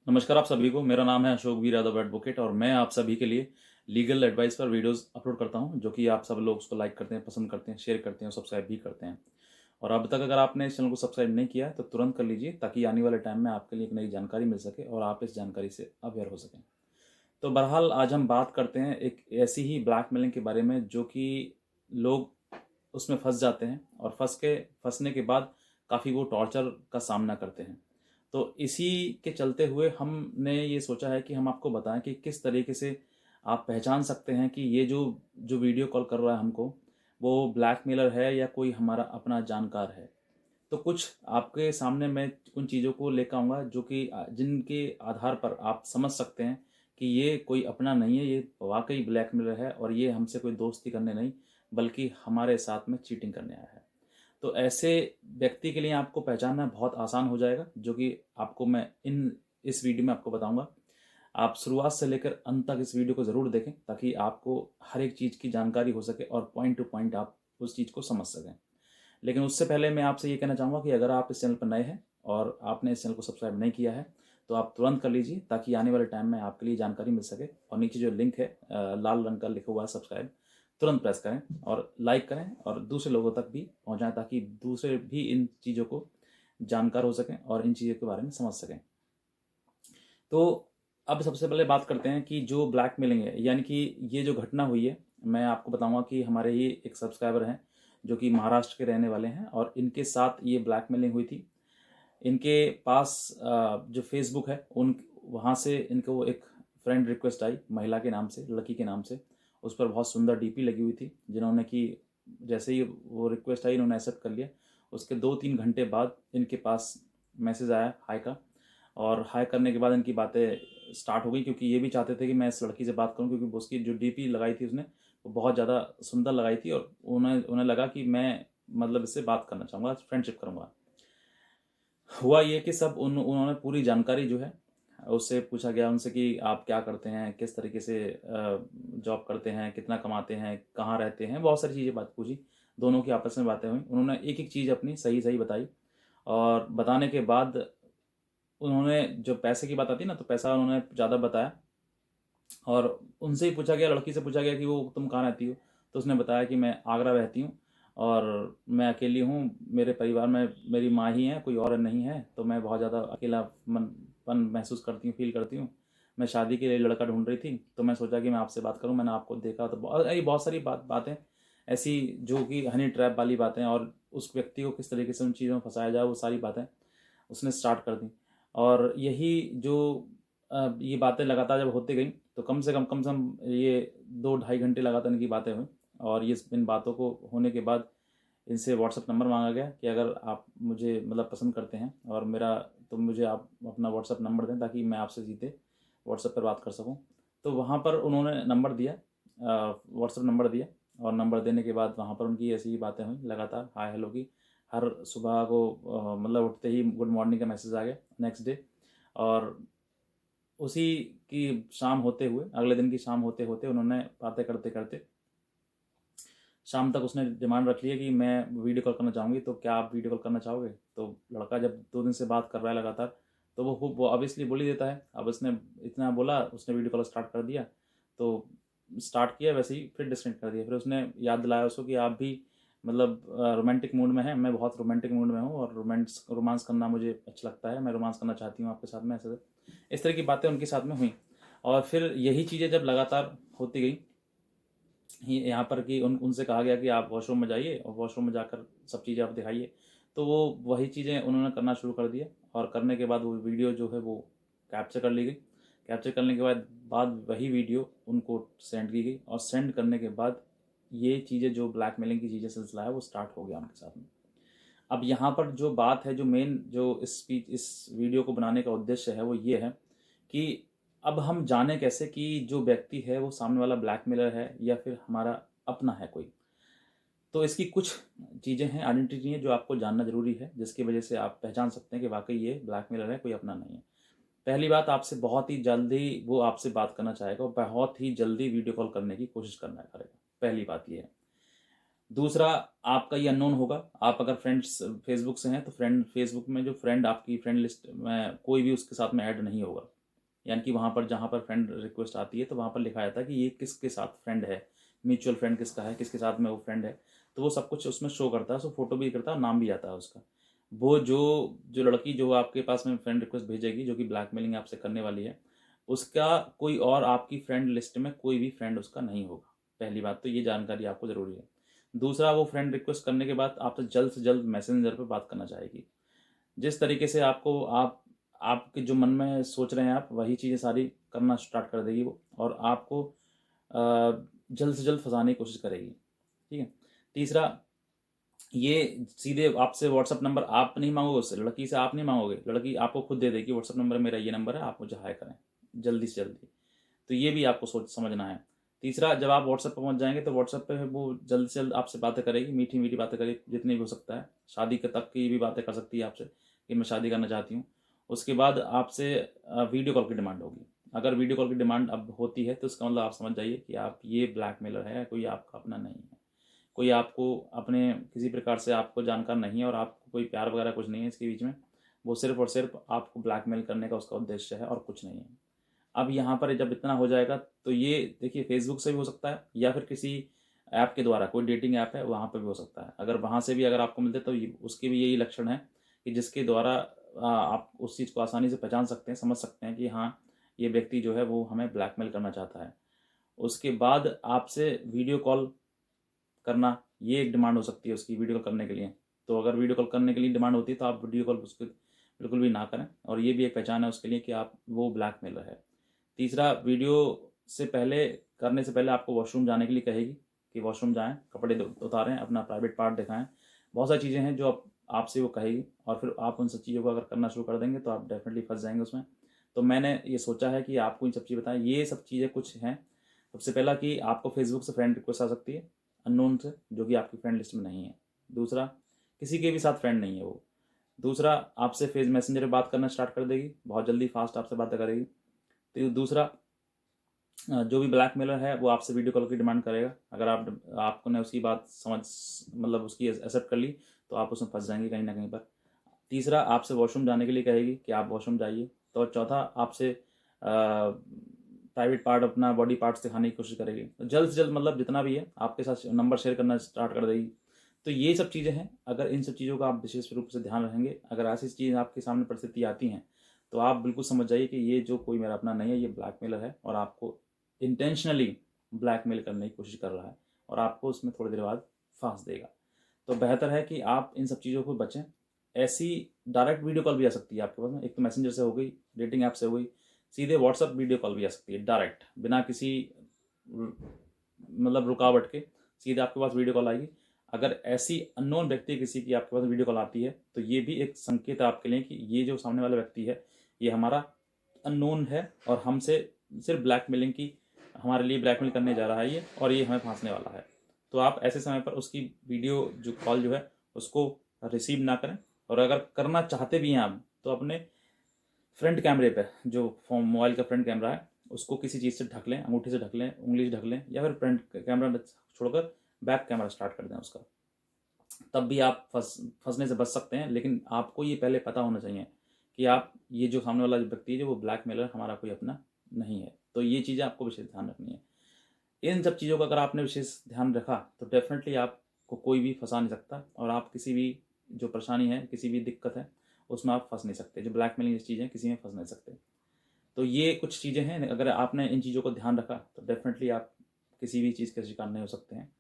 नमस्कार आप सभी को। मेरा नाम है अशोक वीर यादव एडवोकेट और मैं आप सभी के लिए लीगल एडवाइस पर वीडियोस अपलोड करता हूं, जो कि आप सब लोग उसको लाइक करते हैं, पसंद करते हैं, शेयर करते हैं और सब्सक्राइब भी करते हैं। और अब तक अगर आपने इस चैनल को सब्सक्राइब नहीं किया है तो तुरंत कर लीजिए, ताकि आने वाले टाइम में आपके लिए एक नई जानकारी मिल सके और आप इस जानकारी से अवेयर हो सकें। तो बहरहाल आज हम बात करते हैं एक ऐसी ही ब्लैकमेलिंग के बारे में, जो कि लोग उसमें फंस जाते हैं और फंसने के बाद काफ़ी वो टॉर्चर का सामना करते हैं। तो इसी के चलते हुए हमने ये सोचा है कि हम आपको बताएं कि किस तरीके से आप पहचान सकते हैं कि ये जो जो वीडियो कॉल कर रहा है हमको, वो ब्लैकमेलर है या कोई हमारा अपना जानकार है। तो कुछ आपके सामने मैं उन चीज़ों को लेकर आऊँगा, जो कि जिनके आधार पर आप समझ सकते हैं कि ये कोई अपना नहीं है, ये वाकई ब्लैकमेलर है और ये हमसे कोई दोस्ती करने नहीं, बल्कि हमारे साथ में चीटिंग करने आया है। तो ऐसे व्यक्ति के लिए आपको पहचानना बहुत आसान हो जाएगा, जो कि आपको मैं इस वीडियो में आपको बताऊंगा। आप शुरुआत से लेकर अंत तक इस वीडियो को ज़रूर देखें, ताकि आपको हर एक चीज़ की जानकारी हो सके और पॉइंट टू पॉइंट आप उस चीज़ को समझ सकें। लेकिन उससे पहले मैं आपसे ये कहना चाहूँगा कि अगर आप इस चैनल पर नए हैं और आपने इस चैनल को सब्सक्राइब नहीं किया है, तो आप तुरंत कर लीजिए, ताकि आने वाले टाइम में आपके लिए जानकारी मिल सके। और नीचे जो लिंक है लाल रंग का लिखा हुआ है सब्सक्राइब, तुरंत प्रेस करें और लाइक करें और दूसरे लोगों तक भी पहुँचाएँ, ताकि दूसरे भी इन चीज़ों को जानकार हो सकें और इन चीज़ों के बारे में समझ सकें। तो अब सबसे पहले बात करते हैं कि जो ब्लैकमेलिंग है, यानी कि ये जो घटना हुई है, मैं आपको बताऊंगा कि हमारे ही एक सब्सक्राइबर हैं, जो कि महाराष्ट्र के रहने वाले हैं और इनके साथ ये ब्लैकमेलिंग हुई थी। इनके पास जो फेसबुक है उन वहाँ से इनको एक फ्रेंड रिक्वेस्ट आई, महिला के नाम से, लड़की के नाम से। उस पर बहुत सुंदर डीपी लगी हुई थी, जिन्होंने कि जैसे ही वो रिक्वेस्ट आई इन्होंने एक्सेप्ट कर लिया। उसके 2-3 घंटे बाद इनके पास मैसेज आया हाय का, और हाय करने के बाद इनकी बातें स्टार्ट हो गई, क्योंकि ये भी चाहते थे कि मैं इस लड़की से बात करूं, क्योंकि उसकी जो डीपी लगाई थी उसने, वो बहुत ज़्यादा सुंदर लगाई थी और उन्हें उन्हें लगा कि मैं मतलब इससे बात करना चाहूँगा, फ्रेंडशिप करूँगा। हुआ ये कि उन्होंने पूरी जानकारी जो है उससे पूछा गया उनसे कि आप क्या करते हैं, किस तरीके से जॉब करते हैं, कितना कमाते हैं, कहाँ रहते हैं, बहुत सारी चीज़ें बात पूछी। दोनों की आपस में बातें हुई, उन्होंने एक एक चीज़ अपनी सही सही बताई। और बताने के बाद उन्होंने, जो पैसे की बात आती है ना, तो पैसा उन्होंने ज़्यादा बताया। और उनसे ही पूछा गया, लड़की से पूछा गया कि वो तुम कहाँ रहती हो, तो उसने बताया कि मैं आगरा रहती हूँ और मैं अकेली हूँ, मेरे परिवार में मेरी माँ ही है, कोई और नहीं है, तो मैं बहुत ज़्यादा अकेलापन महसूस करती हूँ, फील करती हूँ। मैं शादी के लिए लड़का ढूंढ रही थी, तो मैं सोचा कि मैं आपसे बात करूँ, मैंने आपको देखा, तो बहुत सारी बातें ऐसी, जो कि हनी ट्रैप वाली बातें, और उस व्यक्ति को किस तरीके से उन चीज़ों में फंसाया जाए, वो सारी बातें उसने स्टार्ट कर दी। और यही जो ये बातें लगातार जब होती गई, तो कम से कम ये 2-2.5 घंटे लगातार इनकी बातें हुई। और ये इन बातों को होने के बाद इनसे व्हाट्सअप नंबर मांगा गया कि अगर आप मुझे मतलब पसंद करते हैं और मेरा, तो मुझे आप अपना व्हाट्सअप नंबर दें, ताकि मैं आपसे सीधे व्हाट्सअप पर बात कर सकूं। तो वहाँ पर उन्होंने नंबर दिया, व्हाट्सअप नंबर दिया। और नंबर देने के बाद वहाँ पर उनकी ऐसी ही बातें हुई लगातार, हाय हेलो की। हर सुबह को मतलब उठते ही गुड मॉर्निंग का मैसेज आ गया नेक्स्ट डे। और उसी की शाम होते हुए, अगले दिन की शाम होते होते, उन्होंने बातें करते करते शाम तक उसने डिमांड रख लिया कि मैं वीडियो कॉल करना चाहूँगी, तो क्या आप वीडियो कॉल करना चाहोगे। तो लड़का जब 2 दिन से बात कर रहा है लगातार, तो वो ऑब्वियसली बोल ही देता है। अब उसने इतना बोला, उसने वीडियो कॉल स्टार्ट कर दिया। तो स्टार्ट किया वैसे ही, फिर डिस्कनेक्ट कर दिया। फिर उसने याद दिलाया उसको कि आप भी मतलब रोमांटिक मूड में हैं, मैं बहुत रोमांटिक मूड में हूँ और रोमांस करना मुझे अच्छा लगता है, मैं रोमांस करना चाहती हूँ आपके साथ में, ऐसे इस तरह की बातें उनके साथ में हुई। और फिर यही चीज़ें जब लगातार होती गई, यहाँ पर कि उनसे कहा गया कि आप वॉशरूम में जाइए और वॉशरूम में जाकर सब चीज़ें आप दिखाइए। तो वो वही चीज़ें उन्होंने करना शुरू कर दिया। और करने के बाद वो वीडियो जो है वो कैप्चर कर ली गई। कैप्चर करने के बाद वही वीडियो उनको सेंड की गई, और सेंड करने के बाद ये चीज़ें, जो ब्लैकमेलिंग की चीज़ें सिलसिला है, वो स्टार्ट हो गया उनके साथ में। अब यहाँ पर जो बात है, जो मेन जो इस वीडियो को बनाने का उद्देश्य है, वो ये है कि अब हम जाने कैसे कि जो व्यक्ति है वो सामने वाला ब्लैकमेलर है या फिर हमारा अपना है कोई। तो इसकी कुछ चीज़ें हैं, आइडेंटिटी है, जो आपको जानना जरूरी है, जिसकी वजह से आप पहचान सकते हैं कि वाकई ये ब्लैकमेलर है, कोई अपना नहीं है। पहली बात, आपसे बहुत ही जल्दी वो आपसे बात करना चाहेगा और बहुत ही जल्दी वीडियो कॉल करने की कोशिश करना करेगा। पहली बात ये है। दूसरा, आपका ये अननोन होगा। आप अगर फ्रेंड्स फेसबुक से हैं तो फेसबुक में जो फ्रेंड आपकी फ्रेंड लिस्ट में कोई भी उसके साथ में ऐड नहीं होगा। यानी कि वहाँ पर जहाँ पर फ्रेंड रिक्वेस्ट आती है तो वहाँ पर लिखा जाता है कि ये किसके साथ फ्रेंड है, म्यूचुअल फ्रेंड किसका है, किसके साथ में वो फ्रेंड है। तो वो सब कुछ उसमें शो करता है, सो फोटो भी करता है, नाम भी आता है उसका। वो जो जो लड़की जो आपके पास में फ्रेंड रिक्वेस्ट भेजेगी, जो कि ब्लैकमेलिंग आपसे करने वाली है, उसका कोई और आपकी फ्रेंड लिस्ट में कोई भी फ्रेंड उसका नहीं होगा। पहली बात तो ये जानकारी आपको ज़रूरी है। दूसरा, वो फ्रेंड रिक्वेस्ट करने के बाद आपसे जल्द मैसेंजर पे बात करना चाहेगी। जिस तरीके से आपको आपके जो मन में सोच रहे हैं आप, वही चीज़ें सारी करना स्टार्ट कर देगी वो, और आपको जल्द से जल्द फंसाने की कोशिश करेगी। ठीक है। तीसरा, ये सीधे आपसे व्हाट्सअप नंबर आप नहीं मांगोगे, उससे लड़की से आप नहीं मांगोगे, लड़की आपको खुद दे देगी, व्हाट्सअप नंबर मेरा ये नंबर है, आप मुझे हाई करें जल्दी से जल्दी। तो ये भी आपको सोच समझना है। तीसरा, जब आप व्हाट्सएप पर पहुंच जाएंगे तो व्हाट्सएप पे वो जल्द से जल्द आपसे बातें करेगी, मीठी मीठी बातें करेगी, जितनी भी हो सकता है। शादी के तक की भी बातें कर सकती है आपसे कि मैं शादी करना चाहती हूँ। उसके बाद आपसे वीडियो कॉल की डिमांड होगी। अगर वीडियो कॉल की डिमांड अब होती है तो इसका मतलब आप समझ जाइए कि आप ये ब्लैकमेलर है, कोई आपका अपना नहीं है, कोई आपको अपने किसी प्रकार से आपको जानकार नहीं है, और आपको कोई प्यार वगैरह कुछ नहीं है इसके बीच में। वो सिर्फ और सिर्फ आपको ब्लैकमेल करने का उसका उद्देश्य है और कुछ नहीं है। अब यहाँ पर जब इतना हो जाएगा तो ये देखिए, फेसबुक से भी हो सकता है या फिर किसी ऐप के द्वारा, कोई डेटिंग ऐप है वहाँ पर भी हो सकता है। अगर वहाँ से भी अगर आपको मिलते तो उसके भी यही लक्षण है कि जिसके द्वारा आप उस चीज़ को आसानी से पहचान सकते हैं, समझ सकते हैं कि हाँ, ये व्यक्ति जो है वो हमें ब्लैकमेल करना चाहता है। उसके बाद आपसे वीडियो कॉल करना, ये एक डिमांड हो सकती है उसकी, वीडियो कॉल करने के लिए। तो अगर वीडियो कॉल करने के लिए डिमांड होती है तो आप वीडियो कॉल उसके बिल्कुल भी ना करें, और ये भी एक पहचान है उसके लिए कि आप वो ब्लैकमेलर है। तीसरा, वीडियो से पहले करने से पहले आपको वॉशरूम जाने के लिए कहेगी कि वॉशरूम जाएं, कपड़े उतारें, अपना प्राइवेट पार्ट दिखाएं। बहुत सारी चीज़ें हैं जो आपसे वो कहेगी, और फिर आप उन सब चीज़ों को अगर करना शुरू कर देंगे तो आप डेफिनेटली फंस जाएंगे उसमें। तो मैंने ये सोचा है कि आपको इन सब चीज़ें बताएं। ये सब चीज़ें कुछ हैं। सबसे पहला कि आपको फेसबुक से फ्रेंड रिक्वेस्ट आ सकती है अननोन से, जो कि आपकी फ्रेंड लिस्ट में नहीं है। दूसरा, किसी के भी साथ फ्रेंड नहीं है वो। दूसरा, आपसे फेस मैसेंजर पे बात करना स्टार्ट कर देगी, बहुत जल्दी फास्ट आपसे बातें करेगी। तो दूसरा, जो भी ब्लैकमेलर है वो आपसे वीडियो कॉल की डिमांड करेगा। अगर आपको ने उसकी बात समझ, मतलब उसकी एक्सेप्ट कर ली, तो आप उसमें फंस जाएंगे कहीं ना कहीं पर। तीसरा, आपसे वॉशरूम जाने के लिए कहेगी कि आप वॉशरूम जाइए। तो चौथा, आपसे प्राइवेट पार्ट, अपना बॉडी पार्ट्स दिखाने की कोशिश करेगी। तो जल्द से जल्द, मतलब जितना भी है, आपके साथ नंबर शेयर करना स्टार्ट कर देगी। तो ये सब चीज़ें हैं। अगर इन सब चीज़ों का आप विशेष रूप से ध्यान रखेंगे, अगर ऐसी चीज़ आपके सामने परिस्थिति आती हैं, तो आप बिल्कुल समझ जाइए कि ये जो कोई मेरा अपना नहीं है, ये ब्लैकमेलर है, और आपको इंटेंशनली ब्लैकमेल करने की कोशिश कर रहा है, और आपको उसमें थोड़ी देर बाद फांस देगा। तो बेहतर है कि आप इन सब चीज़ों को बचें। ऐसी डायरेक्ट वीडियो कॉल भी आ सकती है आपके पास में, एक तो मैसेंजर से हो गई, डेटिंग ऐप से हो गई, सीधे व्हाट्सअप वीडियो कॉल भी आ सकती है डायरेक्ट, बिना किसी मतलब रुकावट के सीधे आपके पास वीडियो कॉल आएगी। अगर ऐसी अननोन व्यक्ति किसी की आपके पास वीडियो कॉल आती है तो ये भी एक संकेत है आपके लिए कि ये जो सामने वाला व्यक्ति है ये हमारा अननोन है, और हमसे सिर्फ ब्लैकमेलिंग की, हमारे लिए ब्लैकमेल करने जा रहा है ये, और ये हमें फांसने वाला है। तो आप ऐसे समय पर उसकी वीडियो जो कॉल जो है उसको रिसीव ना करें। और अगर करना चाहते भी हैं आप, तो अपने फ्रंट कैमरे पे, जो मोबाइल का फ्रंट कैमरा है, उसको किसी चीज़ से ढक लें, अंगूठी से ढक लें, उंगली से ढक लें, या फिर फ्रंट कैमरा छोड़कर बैक कैमरा स्टार्ट कर दें उसका। तब भी आप फंसने से बच सकते हैं। लेकिन आपको ये पहले पता होना चाहिए कि आप, ये जो सामने वाला व्यक्ति है जो वो ब्लैकमेलर हमारा कोई अपना नहीं है। तो ये चीज़ें आपको विशेष ध्यान रखनी है। इन सब चीज़ों का अगर आपने विशेष ध्यान रखा तो डेफिनेटली आपको कोई भी फंसा नहीं सकता, और आप किसी भी जो परेशानी है, किसी भी दिक्कत है, उसमें आप फंस नहीं सकते। जो ब्लैकमेलिंग चीज़ें, किसी में फंस नहीं सकते। तो ये कुछ चीज़ें हैं, अगर आपने इन चीज़ों को ध्यान रखा तो डेफिनेटली आप किसी भी चीज़ के शिकार नहीं हो सकते हैं।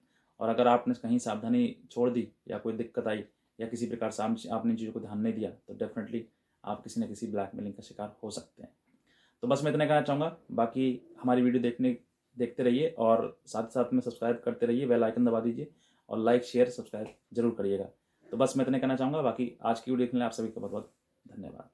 और अगर आपने कहीं सावधानी छोड़ दी, या कोई दिक्कत आई, या किसी प्रकार से आपने इन चीज़ों को ध्यान नहीं दिया, तो डेफिनेटली आप किसी न किसी ब्लैकमेलिंग का शिकार हो सकते हैं। तो बस मैं इतना कहना चाहूँगा। बाकी हमारी वीडियो देखते रहिए, और साथ साथ में सब्सक्राइब करते रहिए, बेल आइकन दबा दीजिए, और लाइक शेयर सब्सक्राइब जरूर करिएगा। तो बस मैं इतना कहना चाहूँगा। बाकी आज की वीडियो देखने के लिए आप सभी का बहुत बहुत धन्यवाद।